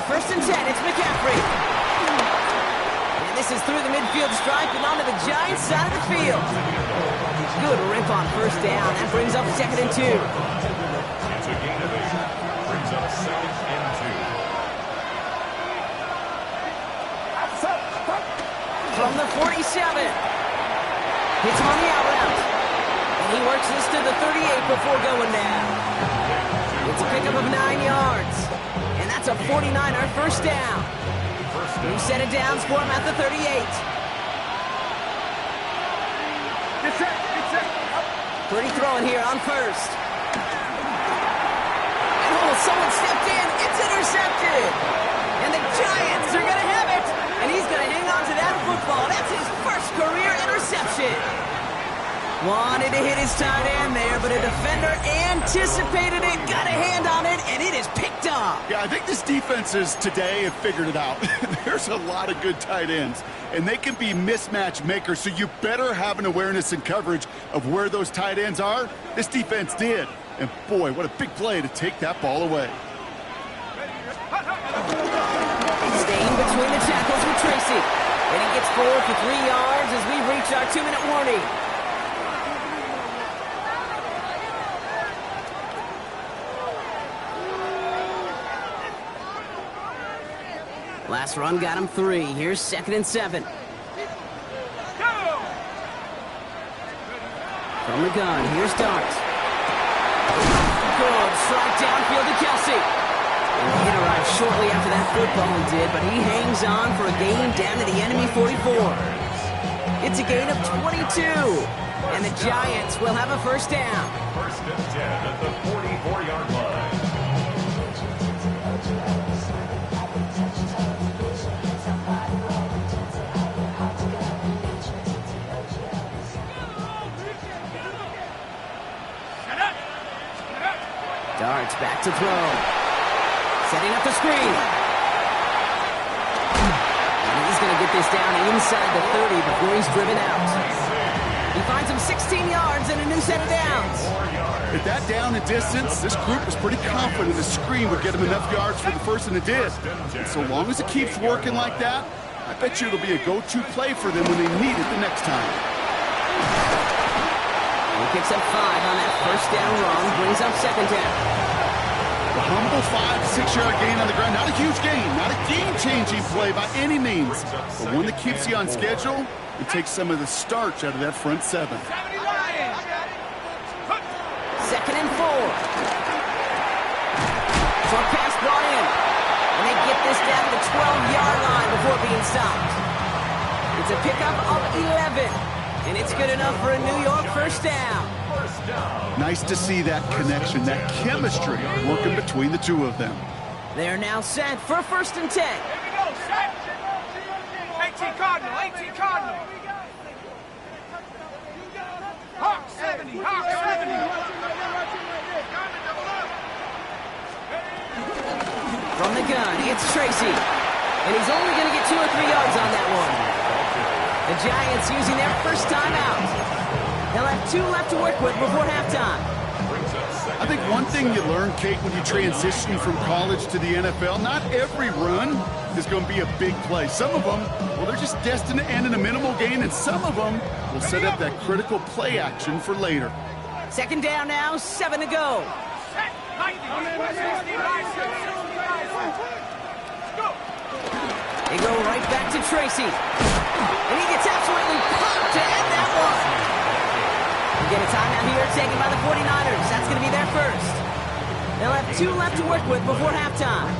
First and 10, it's McCaffrey. And this is through the midfield stripe and onto the Giants side of the field. Good rip on first down. That brings up second and 2. It's a gain of 8. Brings up second and 2. From the 47. Hits him on the out route. And he works this to the 38 before going down. It's a pickup of 9 yards. And that's a 49er first down. New set of downs for him at the 38. Pretty throwing here on first. And someone stepped in. It's intercepted. And the Giants are going to have it. And he's going to hang on to that football. That's his first career interception. Wanted to hit his tight end there, but a defender anticipated it, got a hand on it, and it is picked up. Yeah, I think this defenses today have figured it out. There's a lot of good tight ends, and they can be mismatch makers, so you better have an awareness and coverage of where those tight ends are. This defense did. And boy, what a big play to take that ball away. Staying between the tackles with Tracy. And he gets forward for 3 yards as we reach our 2-minute warning. Last run got him 3. Here's second and 7. From the gun, here's Dart. Good strike downfield to Kelsey. And the hit arrived shortly after that football did, but he hangs on for a gain down to the enemy 44. It's a gain of 22. And the Giants will have a first down. First and 10 at the 44-yard line. Darts back to throw. Setting up the screen. And he's going to get this down inside the 30 before he's driven out. He finds him 16 yards and a new set of downs. At that down and distance, this group was pretty confident the screen would get him enough yards for the first, and it did. And so long as it keeps working like that, I bet you it'll be a go-to play for them when they need it the next time. He picks up 5 on that first down run, brings up second down. A humble 5 to 6 yard gain on the ground. Not a huge gain, not a game-changing play by any means, but one that keeps you on schedule and takes some of the starch out of that front 7. Second and 4. Short pass brought in. And they get this down to the 12-yard line before being stopped. It's a pickup of 11. And it's good enough for a New York first down. Nice to see that connection, that chemistry working between the two of them. They're now set for first and 10. Here we go, set. 18 Cardinal, 18 Cardinal. Hawk 70, Hawk 70. From the gun, it's Tracy. And he's only going to get 2 or 3 yards on that one. The Giants using their first timeout. They'll have 2 left to work with before halftime. I think one thing you learn, Kate, when you transition from college to the NFL, not every run is going to be a big play. Some of them, well, they're just destined to end in a minimal gain, and some of them will set up that critical play action for later. Second down now, 7 to go. They go right back to Tracy. And he gets absolutely pumped to end that one. We get a timeout here taken by the 49ers. That's going to be their first. They'll have 2 left to work with before halftime.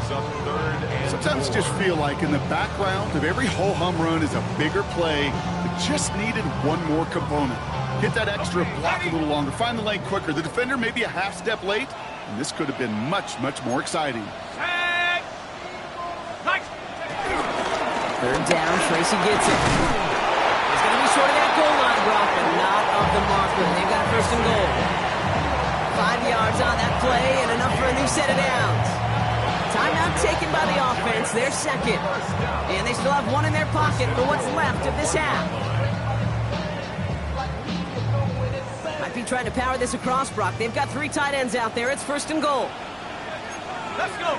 Sometimes you just feel like in the background of every ho-hum run is a bigger play that just needed one more component. Hit that extra block a little longer, find the lane quicker. The defender may be a half step late, and this could have been much, much more exciting. Third down, Tracy gets it. He's going to be short of that goal line, Brock, but not of the marker. They've got first and goal. 5 yards on that play and enough for a new set of downs. Timeout taken by the offense, their second. And they still have 1 in their pocket for what's left of this half. Might be trying to power this across, Brock. They've got 3 tight ends out there. It's first and goal. Let's go.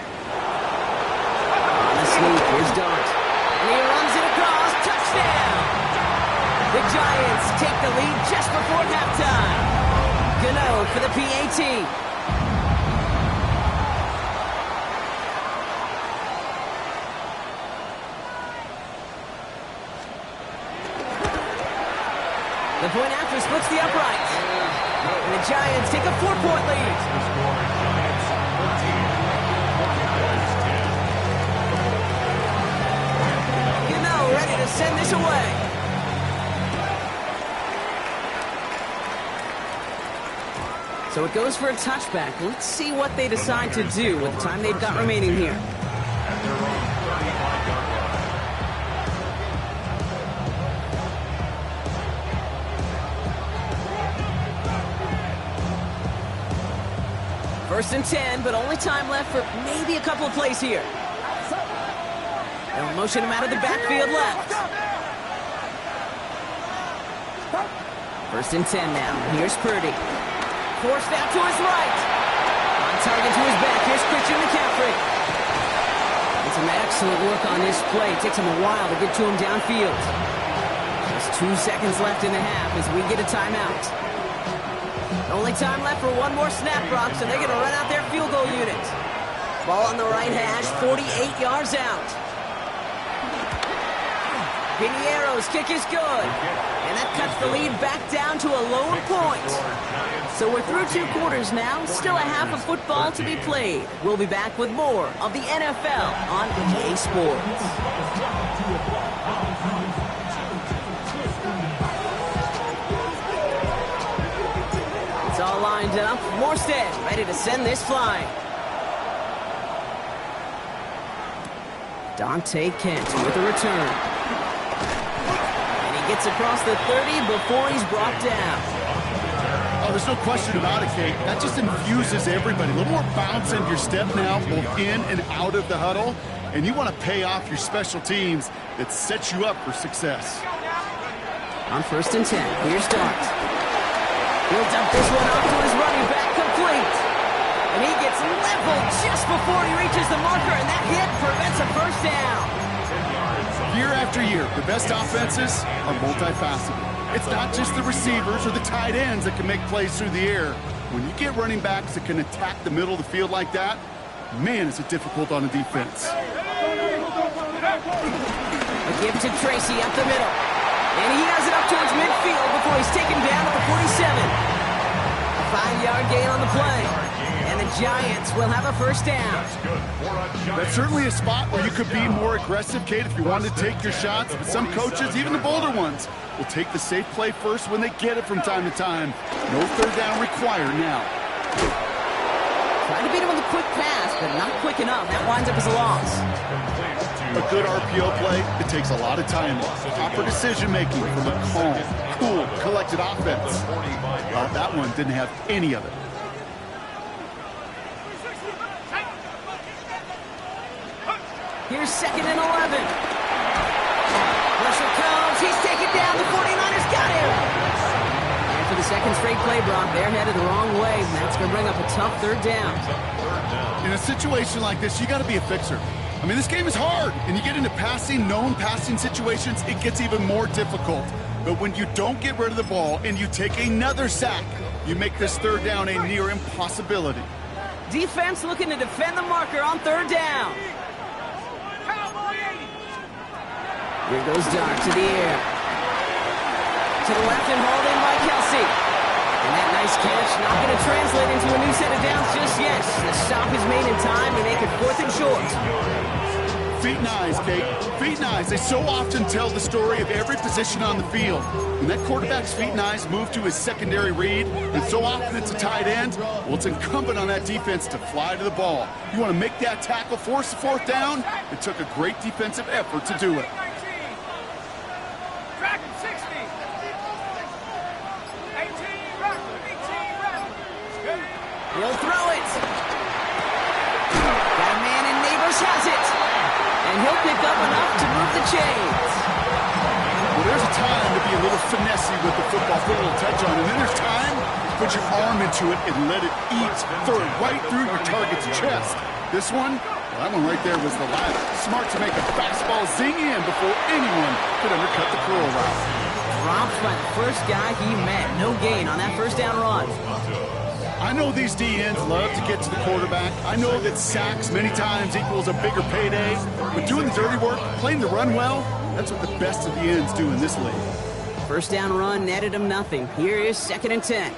17. The point after splits the uprights. And the Giants take a 4-point lead. Ready to send this away. So it goes for a touchback. Let's see what they decide to do with the time they've got remaining here. First and 10, but only time left for maybe a couple of plays here. They'll motion him out of the backfield left. First and 10 now. Here's Purdy. Forced out to his right. On target to his back. Here's Christian McCaffrey. And some excellent work on this play. It takes him a while to get to him downfield. Just 2 seconds left in the half as we get a timeout. Only time left for one more snap, Brock, so they're going to run out their field goal unit. Ball on the right hash, 48 yards out. Piniero's kick is good. And that cuts the lead back down to a lone point. So we're through 2 quarters now. Still a half of football to be played. We'll be back with more of the NFL on EA Sports. It's all lined up. Morstead ready to send this flying. Dante Kent with a return. Gets across the 30 before he's brought down. Oh, there's no question about it, Kate. That just infuses everybody. A little more bounce in your step now, both in and out of the huddle. And you want to pay off your special teams that sets you up for success. On first and 10, here's Dart. He'll dump this one off to his running back, complete. And he gets leveled just before he reaches the marker, and that hit prevents a first down. Year after year, the best offenses are multifaceted. It's not just the receivers or the tight ends that can make plays through the air. When you get running backs that can attack the middle of the field like that, man, is it difficult on a defense. A give to Tracy up the middle. And he has it up towards midfield before he's taken down at the 47. A 5-yard gain on the play. And the Giants will have a first down. That's certainly a spot where you could be more aggressive, Kate, if you wanted to take your shots. But some coaches, even the bolder ones, will take the safe play first when they get it from time to time. No third down required now. Trying to beat him with a quick pass, but not quick enough. That winds up as a loss. A good RPO play, it takes a lot of time. Proper decision-making from a calm, cool, collected offense. Well, that one didn't have any of it. Here's second and 11. Pressure comes. He's taken down. The 49ers got him. And for the second straight play, Brock, they're headed the wrong way. And that's going to bring up a tough third down. In a situation like this, you got to be a fixer. I mean, this game is hard. And you get into known passing situations, it gets even more difficult. But when you don't get rid of the ball and you take another sack, you make this third down a near impossibility. Defense looking to defend the marker on third down. Here goes Dart to the air. To the left and hauled in by Kelsey. And that nice catch not going to translate into a new set of downs just yet. The stop is made in time to make it 4th and short. Feet and eyes, Kate. Feet and eyes. They so often tell the story of every position on the field. When that quarterback's feet and eyes move to his secondary read, and so often it's a tight end, well, it's incumbent on that defense to fly to the ball. You want to make that tackle, force the 4th down? It took a great defensive effort to do it. He'll throw it. Got a man, and Neighbors has it. And he'll pick up enough to move the chains. Well, there's a time to be a little finessey with the football, put a little touch on it. And then there's time to put your arm into it and let it eat, throw it right through your target's chest. This one, well, that one right there was the ladder. Smart to make a fastball zing in before anyone could undercut the curl route. Dropped by the first guy he met. No gain on that first down run. I know these DNs love to get to the quarterback. I know that sacks many times equals a bigger payday. But doing the dirty work, playing the run well, that's what the best of the ends do in this league. First down run netted him nothing. Here is 2nd and 10.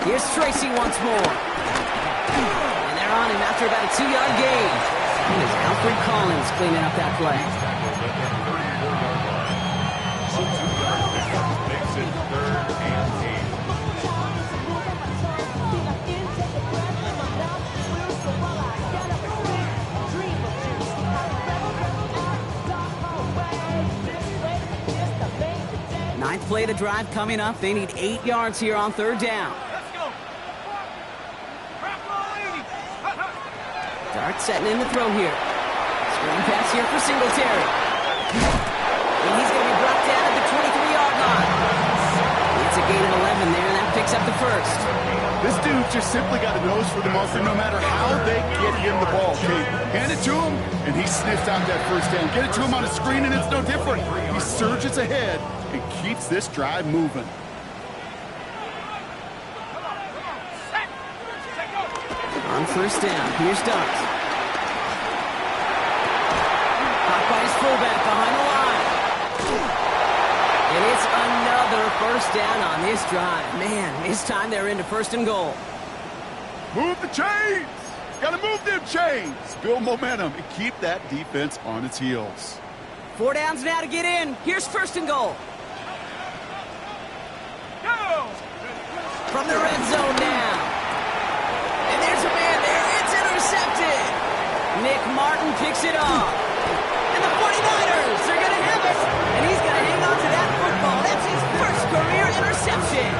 Here's Tracy once more. And they're on him after about a 2-yard gain. It is Alfred Collins cleaning up that play. Makes it 3rd and 8. Ninth play of the drive coming up. They need 8 yards here on 3rd down. Dart setting in the throw here. Screen pass here for Singletary. And he's going to be brought down at the 23-yard line. It's a gain of 11 there, and that picks up the first. This dude just simply got a nose for the marker no matter how they get him the ball, Kate. Hand it to him, and he sniffs out that first down. Get it to him on a screen, and it's no different. He surges ahead and keeps this drive moving. On first down, here's Dart. Caught by his fullback behind the line. And it's another first down on this drive. Man, this time they're into 1st and goal. Move the chains! Gotta move them chains! Build momentum and keep that defense on its heels. 4 downs now to get in. Here's 1st and goal. From the red zone now. And there's a man there. It's intercepted. Nick Martin picks it off. And the 49ers are going to have it. And he's going to hang on to that football. That's his first career interception.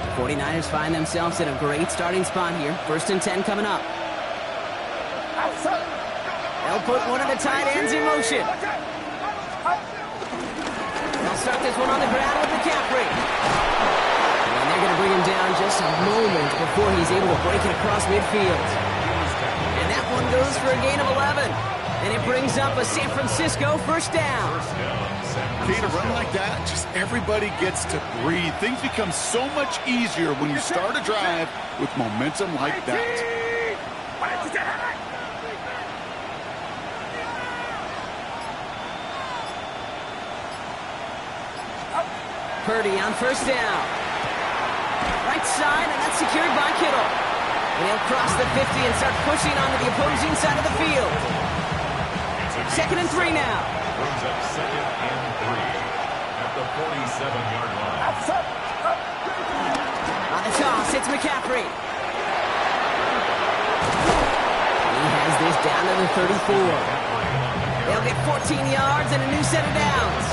The 49ers find themselves in a great starting spot here. 1st and 10 coming up. They'll put one of the tight ends in motion. They'll start this one on the ground with McCaffrey. And they're going to bring him down just a moment before he's able to break it across midfield. And that one goes for a gain of 11. And it brings up a San Francisco first down. Kate, a run like that, just everybody gets to breathe. Things become so much easier when you start a drive with momentum like that. Purdy on first down. Right side, and that's secured by Kittle. And he'll cross the 50 and start pushing onto the opposing side of the field. 2nd and 3 now. Brings up 2nd and 3 at the 47-yard line. On the toss, it's McCaffrey. He has this down to the 34. They'll get 14 yards and a new set of downs.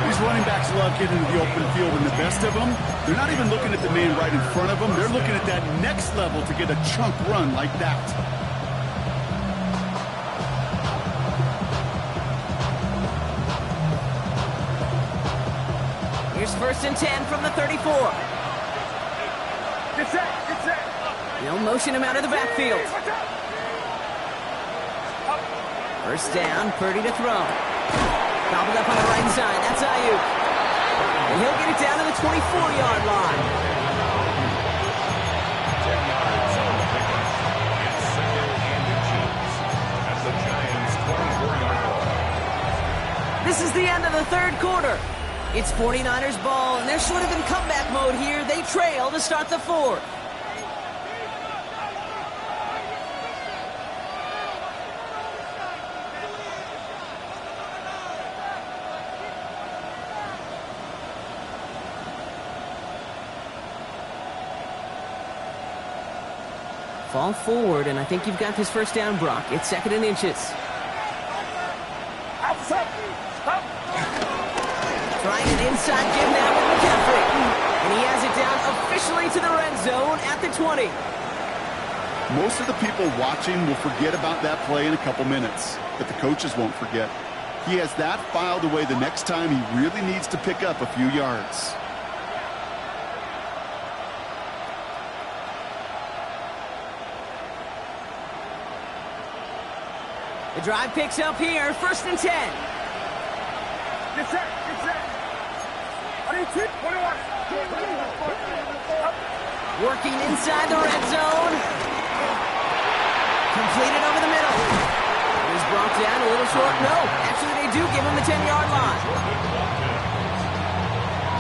These running backs love getting into the open field, and the best of them, they're not even looking at the man right in front of them. They're looking at that next level to get a chunk run like that. Here's 1st and 10 from the 34. Get set, get set. They'll motion him out of the backfield. First down, Purdy to throw. Gobbled up on the right side. That's Ayuk. And he'll get it down to the 24-yard line. 10 yards on the pickup. It's 2nd and inches at the Giants' 24-yard line. This is the end of the 3rd quarter. It's 49ers ball, and they're sort of in comeback mode here. They trail to start the 4th. Fall forward, and I think you've got this first down, Brock. It's 2nd and inches. Trying an inside give now with McCaffrey. And he has it down officially to the red zone at the 20. Most of the people watching will forget about that play in a couple minutes, but the coaches won't forget. He has that filed away the next time he really needs to pick up a few yards. The drive picks up here, 1st and 10. Get set, get set. Working inside the red zone. Completed over the middle. He's brought down a little short. No, actually they do give him the 10-yard line.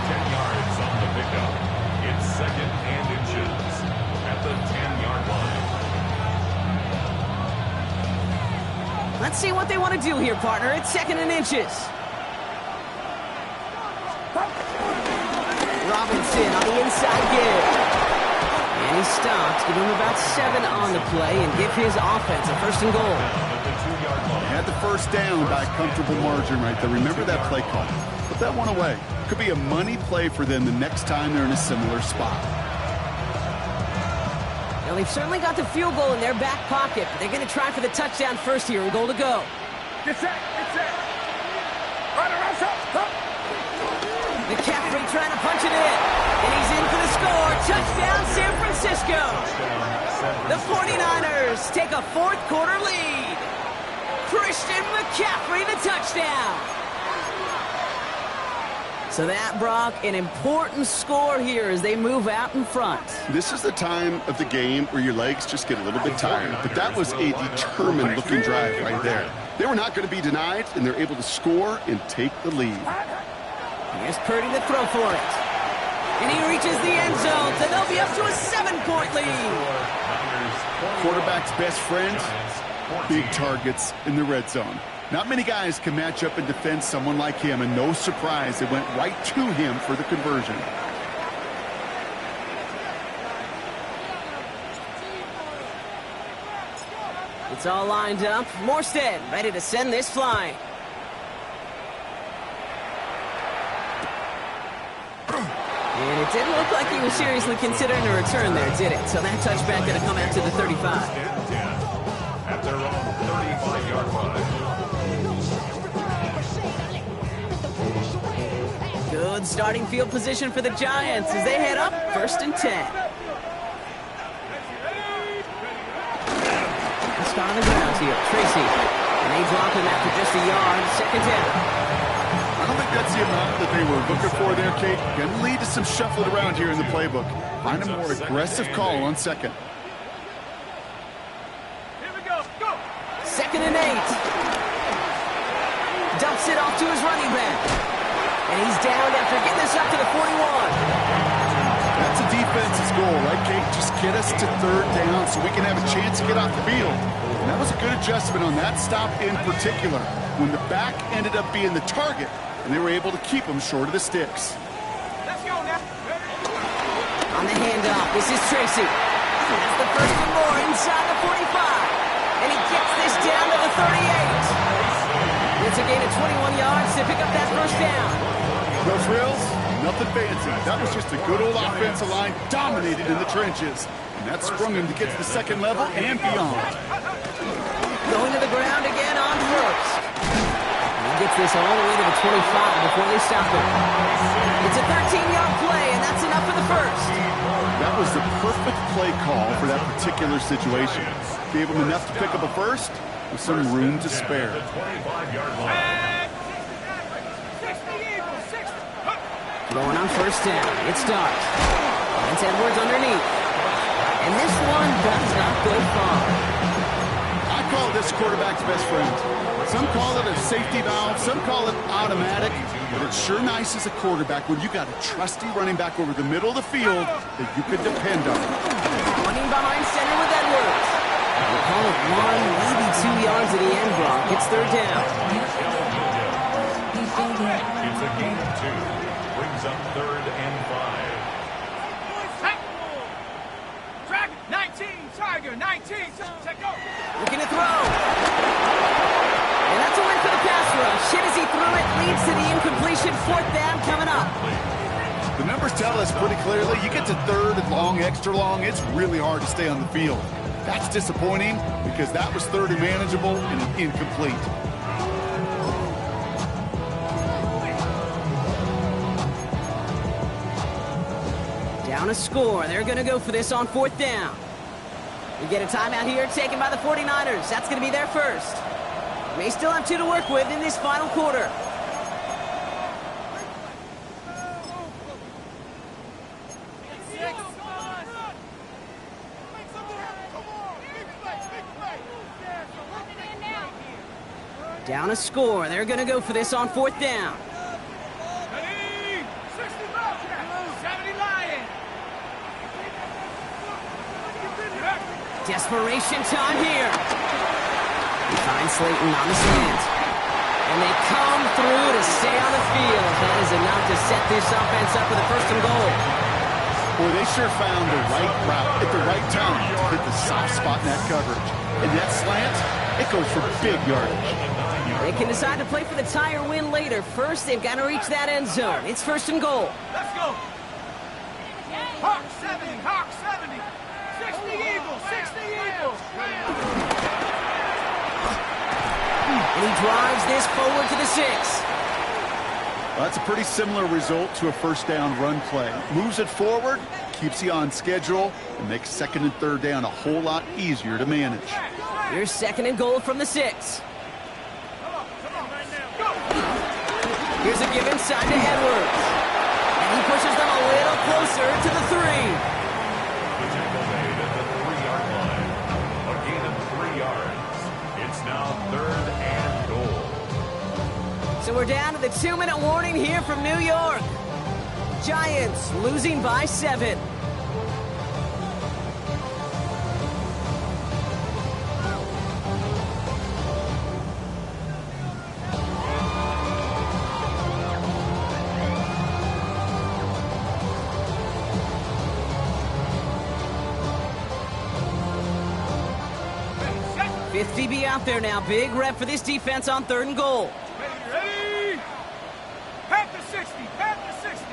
10 yards on the pickup. It's 2nd and inches at the 10-yard line. Let's see what they want to do here, partner. It's 2nd and inches. Robinson on the inside give. And he stops. Give him about 7 on the play and give his offense a 1st and goal. They had the 1st down by a comfortable margin right there. Remember that play call. Put that one away. Could be a money play for them the next time they're in a similar spot. Now, they've certainly got the field goal in their back pocket, but they're going to try for the touchdown first here and goal to go. Get set, get set. Right, up. McCaffrey trying to punch it in. And he's in for the score. Touchdown, San Francisco. The 49ers take a 4th quarter lead. Christian McCaffrey, the touchdown. So that, Brock, an important score here as they move out in front. This is the time of the game where your legs just get a little bit tired. But that was a determined-looking drive right there. They were not going to be denied, and they're able to score and take the lead. Here's Purdy to throw for it. And he reaches the end zone, so they'll be up to a 7-point lead. Quarterback's best friend, big targets in the red zone. Not many guys can match up and defend someone like him, and no surprise, they went right to him for the conversion. It's all lined up. Morstead ready to send this flying. And it didn't look like he was seriously considering a return there, did it? So that touchback going to come out to the 35. At their own 35-yard line. Good starting field position for the Giants as they head up 1st and 10. Let's start on the ground here. Tracy. And they drop him after just a yard. 2nd down. I don't think that's the amount that they were looking for there, Kate. Going to lead to some shuffling around here in the playbook. Find a more aggressive call on 2nd. Here we go, go. 2nd and 8. Dumps it off to his running back. And he's down after getting this up to the 41. That's a defense's goal, right, Kate? Just get us to 3rd down so we can have a chance to get off the field. And that was a good adjustment on that stop in particular, when the back ended up being the target, and they were able to keep him short of the sticks. Let's go now. On the handoff, this is Tracy. That's the 1st and more inside the 45. And he gets this down to the 38. It's a gain of 21 yards to pick up that 1st down. No frills, nothing fancy. That was just a good old offensive line dominated in the trenches. And that sprung him to get to the 2nd level and beyond. Going to the ground again on 1st. He gets this all the way to the 25 before they stop him. It's a 13-yard play, and that's enough for the 1st. That was the perfect play call for that particular situation. Gave him enough to pick up a 1st with some room to spare. Going on 1st down. It starts. Lance Edwards underneath. And this one does not go far. I call this quarterback's best friend. Some call it a safety valve, some call it automatic, but it's sure nice as a quarterback when you got a trusty running back over the middle of the field that you can depend on. Running behind center with Edwards. We'll call it 1, maybe 2 yards at the end, Brock. It's 3rd down. It's a gain of 2. Brings up 3rd and 5. Hey! Track 19, Tiger, 19, check go. Looking to throw. And that's a win for the pass rush. Hit as he threw it, leads to the incompletion. 4th down coming up. The numbers tell us pretty clearly, you get to 3rd and long, extra long, it's really hard to stay on the field. That's disappointing because that was 3rd and manageable and incomplete. Down a score. They're going to go for this on 4th down. We get a timeout here taken by the 49ers. That's going to be their first. May still have 2 to work with in this final quarter. Down a score. They're going to go for this on 4th down. Desperation time here. He finds Slayton on the slant. And they come through to stay on the field. That is enough to set this offense up with a 1st and goal. Boy, they sure found the right route at the right time to hit the soft spot in that coverage. And that slant, it goes for big yardage. They can decide to play for the tie or win later. First, they've got to reach that end zone. It's 1st and goal. Let's go. Hawk 70, Hawk 70. 60 Eagles, 60 Eagles. And he drives this forward to the 6. Well, that's a pretty similar result to a 1st down run play. Moves it forward, keeps you on schedule, and makes 2nd and 3rd down a whole lot easier to manage. Here's 2nd and goal from the 6. Here's a give inside to Edwards. And he pushes them a little closer to the 3. The tackle made at the 3-yard line. A gain of 3 yards. It's now 3rd and goal. So we're down to the 2-minute warning here from New York. Giants losing by 7. DB out there now. Big rep for this defense on 3rd and goal. Ready? Panther 60. Panther 60.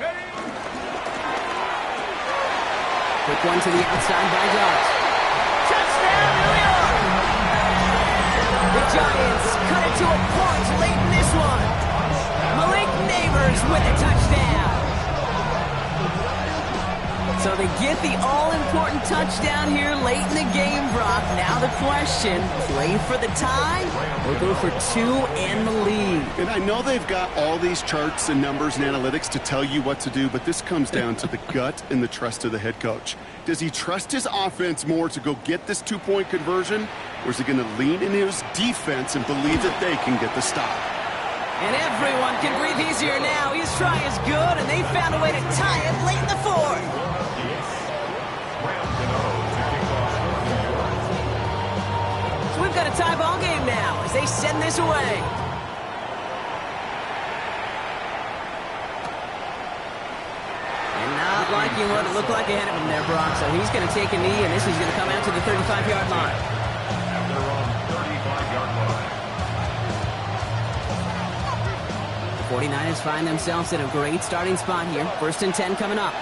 Ready? Quick one to the outside by Dart. Touchdown, New York! The Giants cut it to a point late in this one. Malik Neighbors with a touchdown. So they get the all-important touchdown here late in the game, Brock. Now the question, play for the tie or go for 2 and the lead? And I know they've got all these charts and numbers and analytics to tell you what to do, but this comes down to the gut and the trust of the head coach. Does he trust his offense more to go get this 2-point conversion, or is he going to lean in his defense and believe that they can get the stop? And everyone can breathe easier now. His try is good, and they found a way to tie it late in the 4th. So we've got a tie ball game now as they send this away. And not liking what it looked like ahead of him there, Brock. So he's going to take a knee, and this is going to come out to the 35-yard line. They're on 35-yard line. 49ers find themselves in a great starting spot here. 1st and 10 coming up.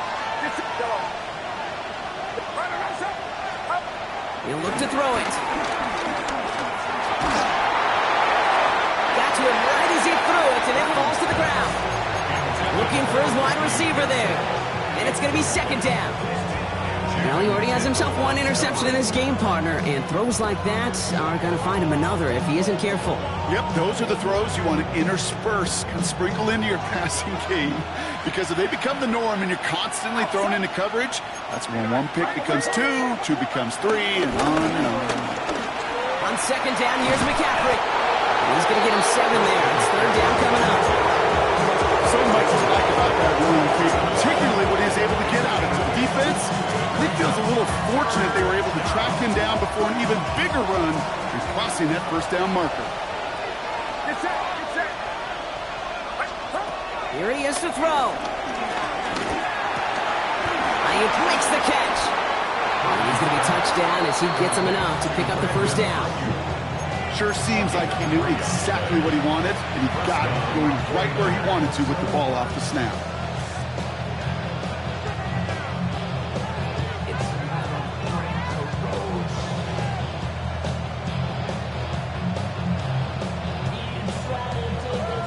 He'll look to throw it. Got to him right as he threw it, and it falls to the ground. Looking for his wide receiver there. And it's going to be 2nd down. Well, he already has himself 1 interception in his game, partner, and throws like that are going to find him another if he isn't careful. Yep, those are the throws you want to intersperse and sprinkle into your passing game, because if they become the norm and you're constantly thrown into coverage, that's when 1 pick becomes 2, 2 becomes 3, and on and on. On 2nd down, here's McCaffrey. He's going to get him 7 there. It's 3rd down coming up. So much to like about that run, particularly what he's able to get out of the defense. I think feels a little fortunate they were able to track him down before an even bigger run and crossing that 1st down marker. Here he is to throw. Ayuk makes the catch. And he's going to be touched down as he gets him enough to pick up the 1st down. Sure seems like he knew exactly what he wanted, and he got it going right where he wanted to with the ball off the snap.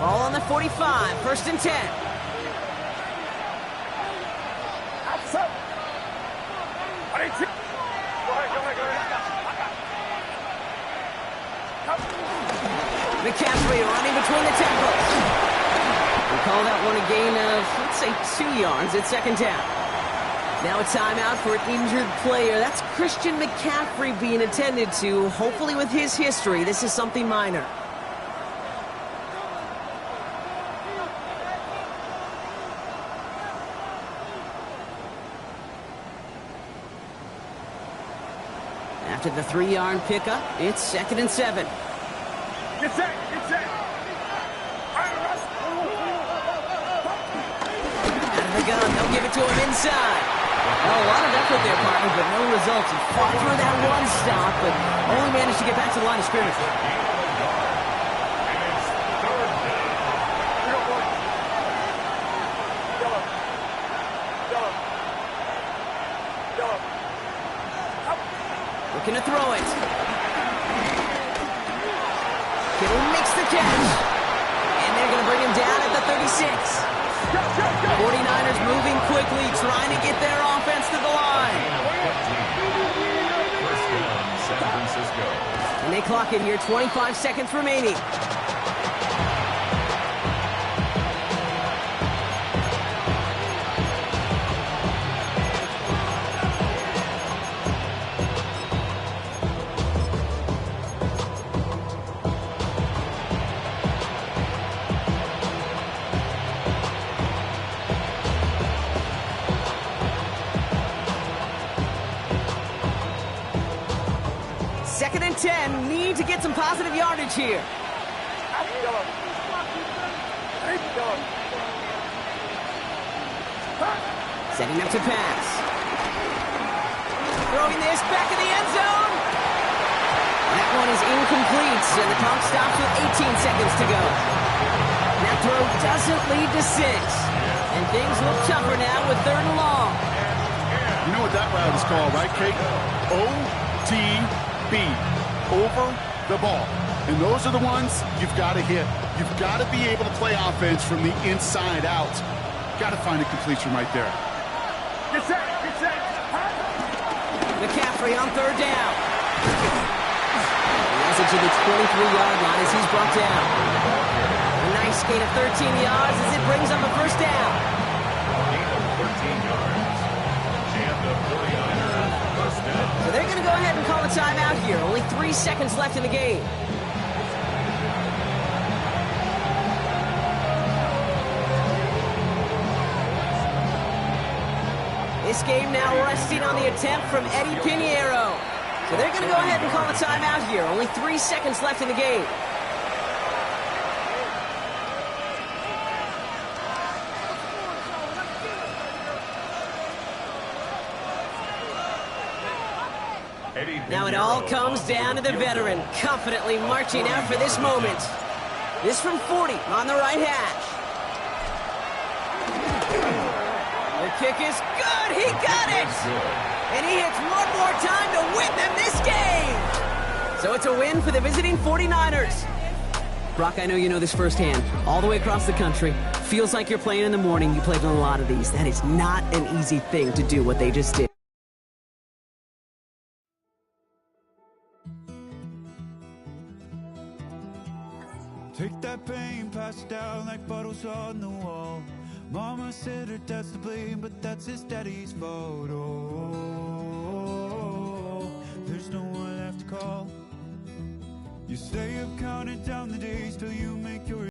Ball on the 45, 1st and 10. McCaffrey running between the tackles. We call that one a gain of, let's say, 2 yards at second down. Now a timeout for an injured player. That's Christian McCaffrey being attended to. Hopefully with his history, this is something minor. After the 3-yard pickup, it's 2nd and 7. Get set, get set. Out of the gun, they'll give it to him inside. Well, a lot of effort there, partner, but no results. He fought through that one stop, but only managed to get back to the line of scrimmage. Looking to throw it. Kittle makes the catch. And they're going to bring him down at the 36. 49ers moving quickly, trying to get their offense to the line. First down, San Francisco. And they clock it here, 25 seconds remaining. Second and 10, need to get some positive yardage here. Setting up to pass. Throwing this back in the end zone. That one is incomplete, and the clock stops with 18 seconds to go. That throw doesn't lead to 6. And things look tougher now with 3rd and long. You know what that route is called, right, Kate? OTB, over the ball. And those are the ones you've got to hit. You've got to be able to play offense from the inside out. Got to find a completion right there. Get set, get set. McCaffrey on 3rd down. He has it to the 23-yard line as he's brought down. A nice gain of 13 yards as it brings up a 1st down. Gain of 13 yards. And the 49ers first down. So they're going to go ahead and call a timeout here. Only 3 seconds left in the game. This game now resting on the attempt from Eddie Pinheiro. So they're going to go ahead and call a timeout here. Only 3 seconds left in the game. Now it all comes down to the veteran, confidently marching out for this moment. This from 40 on the right hash. The kick is good. He got it. And he hits one more time to win them this game. So it's a win for the visiting 49ers. Brock, I know you know this firsthand. All the way across the country. Feels like you're playing in the morning. You played in a lot of these. That is not an easy thing to do what they just did. Take that pain, pass it down like bottles on the wall. Mama said her dad's to blame, but that's his daddy's fault. Oh, there's no one left to call. You stay up counting down the days till you make your